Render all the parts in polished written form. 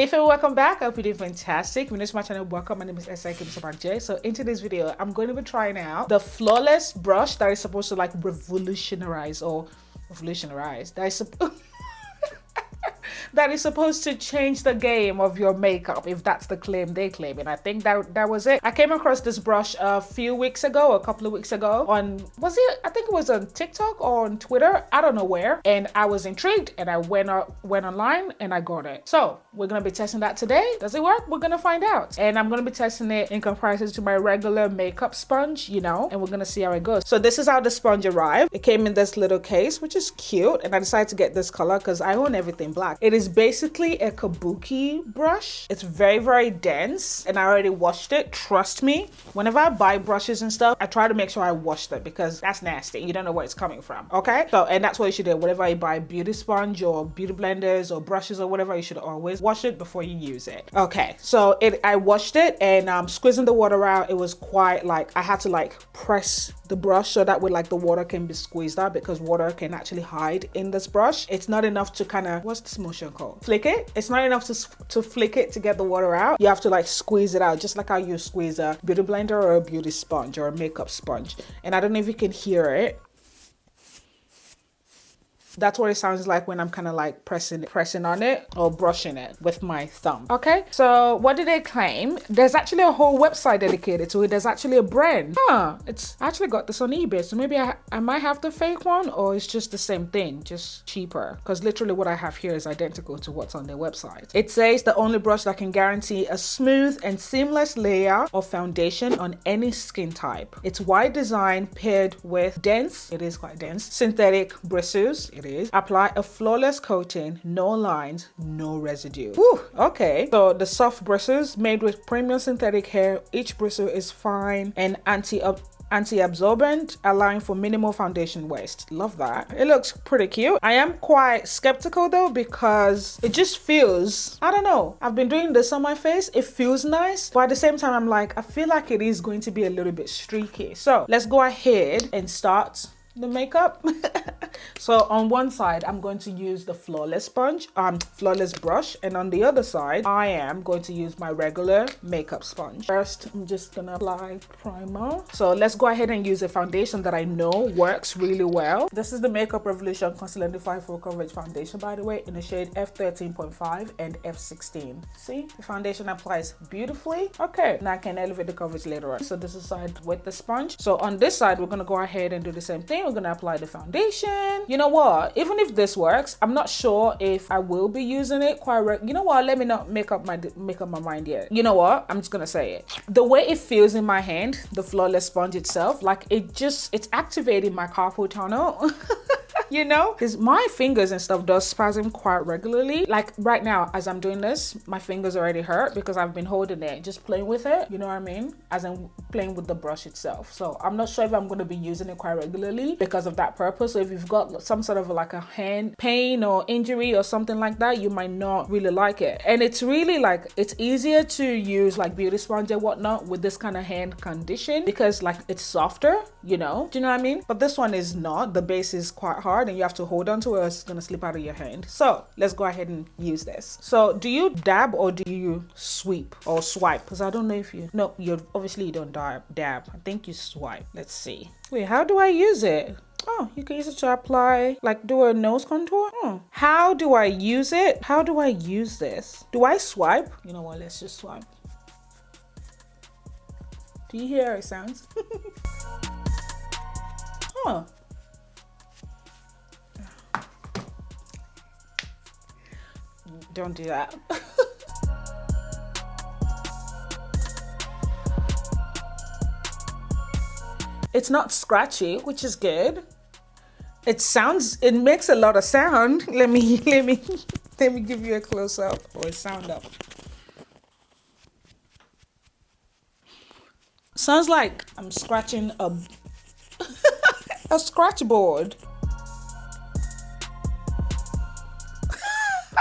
Hey fam, welcome back. I hope you're doing fantastic. If you're new to my channel, welcome. My name is Esther J, MsTopacJay. So in today's video, I'm going to be trying out the flawless brush that is supposed to like revolutionize that is supposed to change the game of your makeup, if that's the claim they claim. And I think that was it. I came across this brush a couple of weeks ago on, I think it was on TikTok or on Twitter, I don't know where, and I was intrigued and I went online and I got it. So we're gonna be testing that today. Does it work? We're gonna find out. And I'm gonna be testing it in comparison to my regular makeup sponge, you know, and we're gonna see how it goes. So this is how the sponge arrived. It came in this little case, which is cute, and I decided to get this color because I own everything black. It is basically a kabuki brush. It's very, very dense, and I already washed it. Trust me, whenever I buy brushes and stuff, I try to make sure I wash them because that's nasty. You don't know where it's coming from, okay? So, and that's what you should do. Whenever you buy beauty sponge or beauty blenders or brushes or whatever, you should always wash it before you use it. Okay, so I washed it, and squeezing the water out, it was quite like, I had to like press the brush so that way like the water can be squeezed out, because water can actually hide in this brush. It's not enough to kind of, what's this motion called? Flick it. It's not enough to flick it to get the water out. You have to like squeeze it out, just like how you squeeze a beauty blender or a beauty sponge or a makeup sponge. And I don't know if you can hear it. That's what it sounds like when I'm kind of like pressing on it or brushing it with my thumb. Okay, so what do they claim? There's actually a whole website dedicated to it. There's actually a brand. It's I actually got this on eBay, so maybe I might have the fake one, or it's just the same thing, just cheaper, because literally what I have here is identical to what's on their website. It says the only brush that can guarantee a smooth and seamless layer of foundation on any skin type. It's wide design paired with dense, it is quite dense, synthetic bristles. Apply a flawless coating, no lines, no residue. Whew, okay. So the soft bristles made with premium synthetic hair. Each bristle is fine and anti-absorbent, allowing for minimal foundation waste. Love that. It looks pretty cute. I am quite skeptical though, because it just feels, I don't know, I've been doing this on my face, it feels nice, but at the same time I'm like, I feel like it is going to be a little bit streaky. So let's go ahead and start the makeup. So on one side I'm going to use the flawless brush, and on the other side I am going to use my regular makeup sponge. First I'm just gonna apply primer. So let's go ahead and use a foundation that I know works really well. This is the Makeup Revolution Concealer Define Full Coverage Foundation, by the way, in the shade F13.5 and F16. See, the foundation applies beautifully. Okay, now I can elevate the coverage later on. So this is side with the sponge. So on this side we're gonna go ahead and do the same thing. We're gonna apply the foundation. You know what, even if this works, I'm not sure if I will be using it quite you know what, let me not make up my mind yet. You know what, I'm just gonna say it. The way it feels in my hand, the flawless sponge itself, like it's activating my carpal tunnel. You know, because my fingers and stuff does spasm quite regularly. Like right now as I'm doing this, my fingers already hurt because I've been holding it, just playing with it, you know what I mean, as I'm playing with the brush itself. So I'm not sure if I'm going to be using it quite regularly because of that purpose. So if you've got some sort of like a hand pain or injury or something like that, you might not really like it. And it's really like, it's easier to use like beauty sponge and whatnot with this kind of hand condition because like it's softer, you know, do you know what I mean? But this one is not. The base is quite hard and you have to hold on to it or it's gonna slip out of your hand. So let's go ahead and use this. So do you dab or do you sweep or swipe? Because I don't know if you obviously you don't dab. I think you swipe. Let's see. Wait, how do I use it? Oh, you can use it to apply, like do a nose contour. How do I use it? How do I use this? Do I swipe? You know what, let's just swipe. Do you hear how it sounds? Huh. Don't do that. It's not scratchy, which is good. It makes a lot of sound. Let me give you a close up or a sound up. Sounds like I'm scratching a scratch board.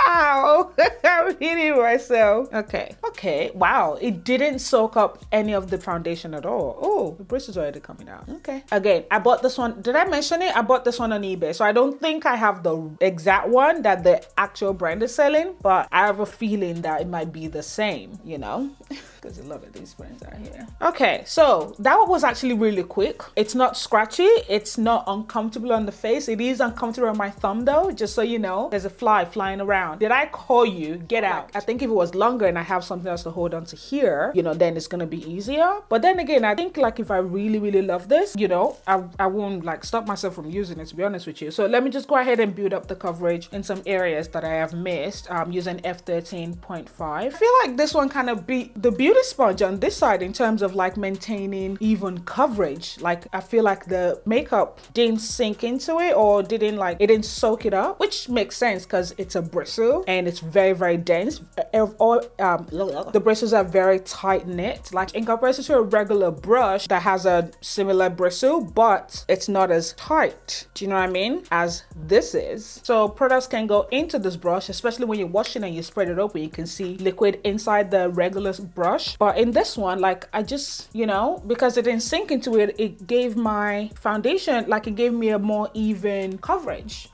Ow, I'm hitting myself. Okay, Okay, wow, it didn't soak up any of the foundation at all. Oh, the bristles are already coming out. Okay, again, I bought this one. Did I mention it? I bought this one on eBay, so I don't think I have the exact one that the actual brand is selling, but I have a feeling that it might be the same, you know, because a lot of these brands are here. Okay, so that one was actually really quick. It's not scratchy, it's not uncomfortable on the face. It is uncomfortable on my thumb though, just so you know. There's a fly flying around. Did I call you? Get out. I think if it was longer and I have something else to hold on to here, you know, then it's gonna be easier. But then again, I think like if I really love this, you know, I won't like stop myself from using it, to be honest with you. So let me just go ahead and build up the coverage in some areas that I have missed using f13.5. I feel like this one kind of beat the beauty sponge on this side in terms of like maintaining even coverage. Like I feel like the makeup didn't sink into it, or didn't like, it didn't soak it up, which makes sense because it's a bristle and it's very dense. The bristles are very tight knit, like in comparison to a regular brush that has a similar bristle, but it's not as tight, do you know what I mean, as this is. So products can go into this brush, especially when you're washing and you spread it open, you can see liquid inside the regular brush. But in this one, like I just, you know, because it didn't sink into it, it gave my foundation, like it gave me a more even coverage.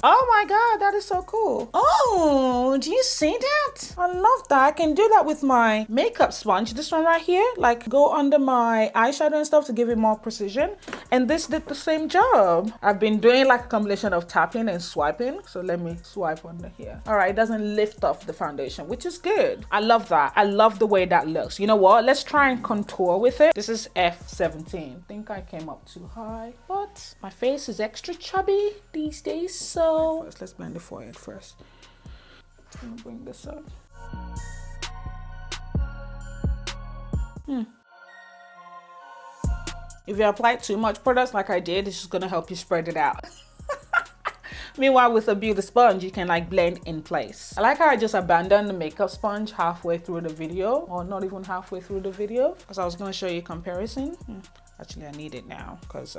Oh my god, that is so cool. Oh, do you see that? I love that. I can do that with my makeup sponge. This one right here, like go under my eyeshadow and stuff to give it more precision. And this did the same job. I've been doing like a combination of tapping and swiping. So let me swipe under here. All right, it doesn't lift off the foundation, which is good. I love that. I love the way that looks. You know what? Let's try and contour with it. This is F17. I think I came up too high, but my face is extra chubby these days, so first, let's blend the forehead first. I'm gonna bring this up. If you apply too much product like I did, it's just gonna help you spread it out. Meanwhile, with a beauty sponge, you can like blend in place. I like how I just abandoned the makeup sponge halfway through the video, or not even halfway through the video, because I was gonna show you a comparison. Actually, I need it now because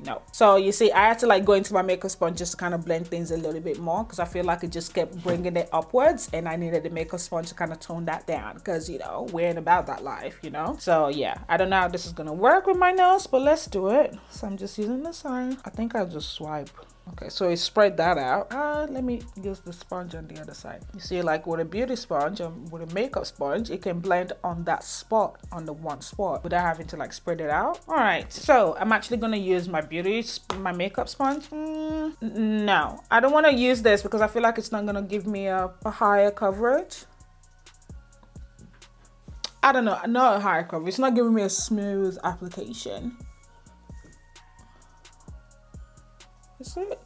no. So you see, I had to like go into my makeup sponge just to kind of blend things a little bit more, because I feel like it just kept bringing it upwards, and I needed the makeup sponge to kind of tone that down, because you know, we're in about that life, you know. So yeah, I don't know how this is gonna work with my nose, but let's do it. So I'm just using the side. I think I'll just swipe. Okay, so it spread that out. Let me use the sponge on the other side. You see, like with a beauty sponge and with a makeup sponge, it can blend on that spot, on the one spot, without having to like spread it out. All right, so I'm actually gonna use my makeup sponge. No, I don't want to use this because I feel like it's not gonna give me a higher coverage. I don't know, not a higher coverage. It's not giving me a smooth application. Is it?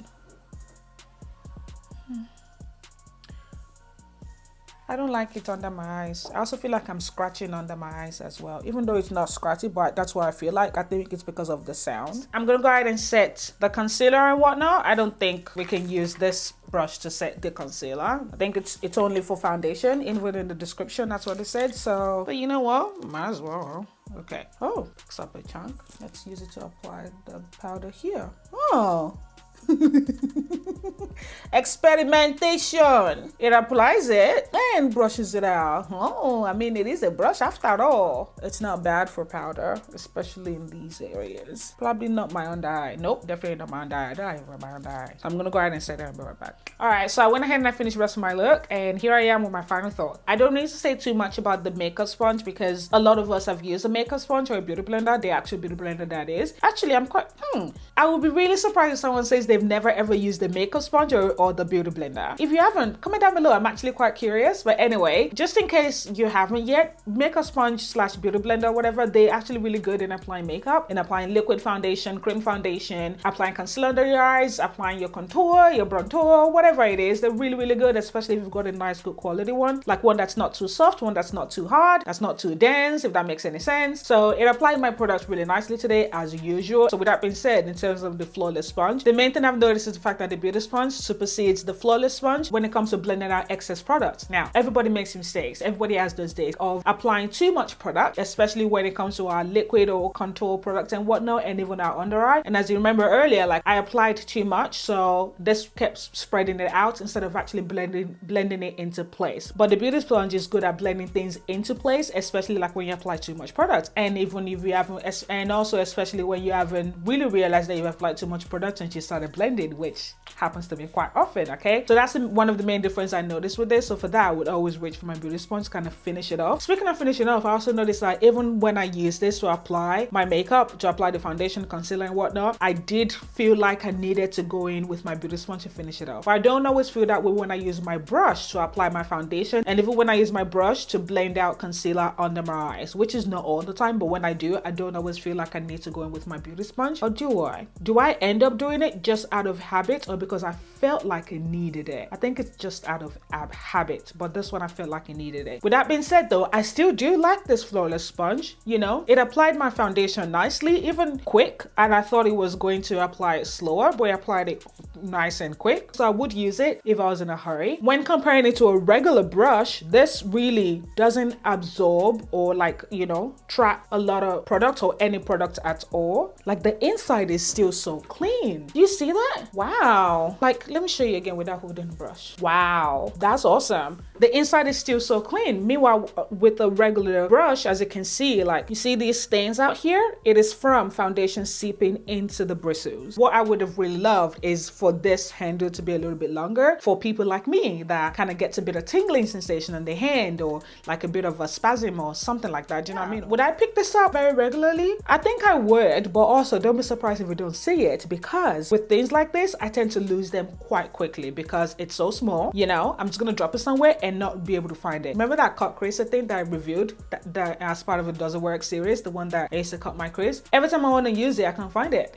I don't like it under my eyes. I also feel like I'm scratching under my eyes as well, even though it's not scratchy, but that's what I feel like. I think it's because of the sound. I'm gonna go ahead and set the concealer and whatnot. I don't think we can use this brush to set the concealer. I think it's only for foundation. Even in the description, that's what it said. So, but you know what? Might as well. Okay. Oh, picks up a chunk. Let's use it to apply the powder here. Oh. Experimentation. It applies it and brushes it out. Oh, I mean, it is a brush after all. It's not bad for powder, especially in these areas. Probably not my under eye. Nope, definitely not my under eye. I don't have my under eye. So I'm gonna go ahead and set it and be right back. All right, so I went ahead and I finished the rest of my look, and here I am with my final thought. I don't need to say too much about the makeup sponge because a lot of us have used a makeup sponge or a beauty blender. The actual beauty blender that is. Actually, I'm quite I would be really surprised if someone says they've never ever used the makeup sponge or the beauty blender. If you haven't, comment down below. I'm actually quite curious. But anyway, just in case you haven't yet, makeup sponge / beauty blender, whatever, they're actually really good in applying makeup, in applying liquid foundation, cream foundation, applying concealer under your eyes, applying your contour, your bronzer, whatever it is. They're really good, especially if you've got a nice good quality one, like one that's not too soft, one that's not too hard, that's not too dense, if that makes any sense. So it applied my products really nicely today as usual. So with that being said, in terms of the flawless sponge, the main thing I've noticed is the fact that the beauty sponge supersedes the flawless sponge when it comes to blending out excess products. Now, everybody makes mistakes. Everybody has those days of applying too much product, especially when it comes to our liquid or contour products and whatnot, and even our under eye. And as you remember earlier, like I applied too much, so this kept spreading it out instead of actually blending it into place. But the beauty sponge is good at blending things into place, especially like when you apply too much product, and even if you haven't, and also especially when you haven't really realized that you have applied too much product and you started blending, which happens to me quite often. Okay, so that's one of the main differences I noticed with this. So for that, I would always reach for my beauty sponge to kind of finish it off. Speaking of finishing off, I also noticed that even when I use this to apply my makeup, to apply the foundation, concealer and whatnot, I did feel like I needed to go in with my beauty sponge to finish it off. I don't always feel that way when I use my brush to apply my foundation, and even when I use my brush to blend out concealer under my eyes, which is not all the time, but when I do, I don't always feel like I need to go in with my beauty sponge. Or do I? Do I end up doing it just out of habit or because I felt like I needed it? I think it's just out of habit, but this one I felt like I needed it. With that being said though, I still do like this flawless sponge. You know, it applied my foundation nicely, even quick, and I thought it was going to apply it slower, but it applied it nice and quick. So I would use it if I was in a hurry. When comparing it to a regular brush, this really doesn't absorb or like, you know, trap a lot of product or any product at all. Like the inside is still so clean. Do you see that? Wow. Like, let me show you again without holding the brush. Wow, that's awesome. The inside is still so clean. Meanwhile, with a regular brush, as you can see, like you see these stains out here, it is from foundation seeping into the bristles. What I would have really loved is for this handle to be a little bit longer for people like me that kind of gets a bit of tingling sensation on the hand or like a bit of a spasm or something like that. Do you know what I mean? Would I pick this up very regularly? I think I would, but also don't be surprised if you don't see it, because with things like this, I tend to lose them quite quickly because it's so small. You know, I'm just gonna drop it somewhere and not be able to find it. Remember that cut crease thing that I reviewed that as part of a Does It Work series, the one that I used to cut my crease? Every time I want to use it, I can't find it.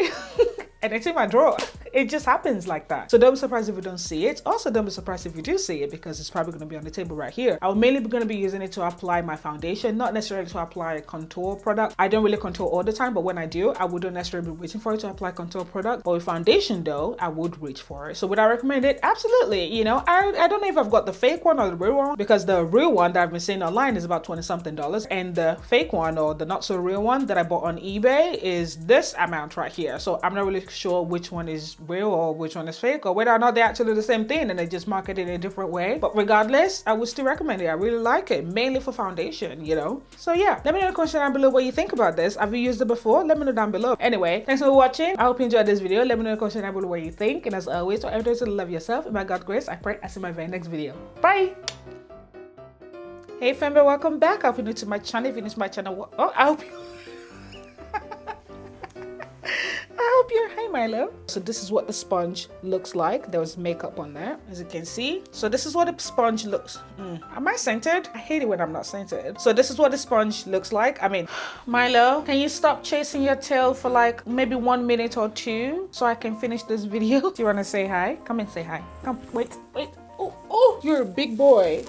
And it's in my drawer. It just happens like that. So don't be surprised if you don't see it. Also, don't be surprised if you do see it, because it's probably going to be on the table right here. I'm mainly going to be using it to apply my foundation, not necessarily to apply a contour product. I don't really contour all the time, but when I do, I wouldn't necessarily be waiting for it to apply contour product. But with foundation though, I would reach for it. So would I recommend it? Absolutely. You know, I don't know if I've got the fake one or the real one, because the real one that I've been seeing online is about $20 something, and the fake one, or the not so real one that I bought on eBay, is this amount right here. So I'm not really sure which one is real or which one is fake, or whether or not they're actually the same thing and they just market it in a different way. But regardless, I would still recommend it. I really like it, mainly for foundation, you know. So yeah, let me know in the question down below what you think about this. Have you used it before? Let me know down below. Anyway, thanks for watching. I hope you enjoyed this video. Let me know in the question down below what you think, and as always, so every day to love yourself, and by God's grace, I pray I see you in my very next video. Bye. Hey family, welcome back. I hope you're new to my channel. If you're new to my channel, I hope you hi my love. So this is what the sponge looks like. There was makeup on there, as you can see. So this is what the sponge looks. Am I centered? I hate it when I'm not centered. So this is what the sponge looks like. I mean, Milo, can you stop chasing your tail for like maybe 1 minute or two so I can finish this video? Do you want to say hi? Come and say hi. Come, wait. Oh, you're a big boy.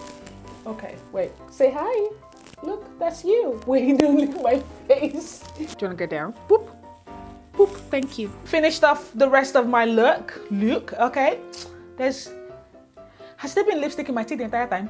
Okay, wait, say hi. Look, that's you. Wait, don't look at my face. Do you want to go down? Whoop. Boop, thank you. Finished off the rest of my look, okay? Has there been lipstick in my teeth the entire time?